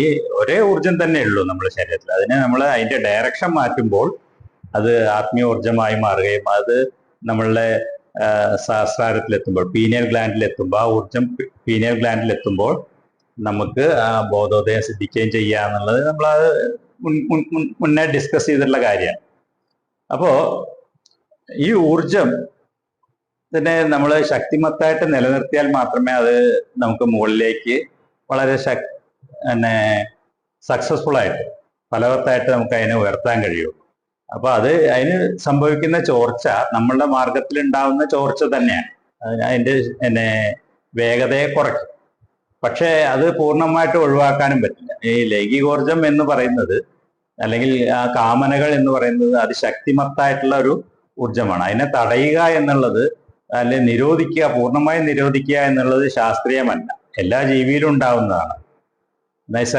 ഈ ഒരേ ഊർജം തന്നെ ഉള്ളൂ നമ്മുടെ ശരീരത്തിൽ. അതിനെ നമ്മൾ അതിന്റെ ഡയറക്ഷൻ മാറ്റുമ്പോൾ അത് ആത്മീയോർജമായി മാറുകയും അത് നമ്മളുടെ സഹസ്രാരത്തിലെത്തുമ്പോൾ, പീനിയൽ ഗ്ലാൻഡിലെത്തുമ്പോൾ, ആ ഊർജം പീനിയൽ ഗ്ലാൻഡിലെത്തുമ്പോൾ നമുക്ക് ബോധോദയം സിദ്ധിക്കുകയും ചെയ്യുക എന്നുള്ളത് നമ്മളത് മുന്നേ ഡിസ്കസ് ചെയ്തിട്ടുള്ള കാര്യമാണ്. അപ്പോ ഈ ഊർജം ഇതിനെ നമ്മൾ ശക്തിമത്തായിട്ട് നിലനിർത്തിയാൽ മാത്രമേ അത് നമുക്ക് മുകളിലേക്ക് വളരെ സക്സസ്ഫുൾ ആയിട്ട് ഫലവത്തായിട്ട് നമുക്ക് അതിനെ ഉയർത്താൻ കഴിയുള്ളൂ. അപ്പൊ അതിന് സംഭവിക്കുന്ന ചോർച്ച നമ്മളുടെ മാർഗത്തിൽ ഉണ്ടാവുന്ന ചോർച്ച തന്നെയാണ്. അതിന്റെ വേഗതയെ കുറയ്ക്കും. പക്ഷെ അത് പൂർണ്ണമായിട്ട് ഒഴിവാക്കാനും പറ്റില്ല. ഈ ലൈംഗികോർജം എന്ന് പറയുന്നത്, അല്ലെങ്കിൽ ആ കാമനകൾ എന്ന് പറയുന്നത് അതിശക്തിമത്തായിട്ടുള്ള ഒരു ഊർജമാണ്. അതിനെ തടയുക എന്നുള്ളത്, അല്ലെ നിരോധിക്കുക, പൂർണ്ണമായും നിരോധിക്കുക എന്നുള്ളത് ശാസ്ത്രീയമല്ല. എല്ലാ ജീവിയിലും ഉണ്ടാവുന്നതാണ്.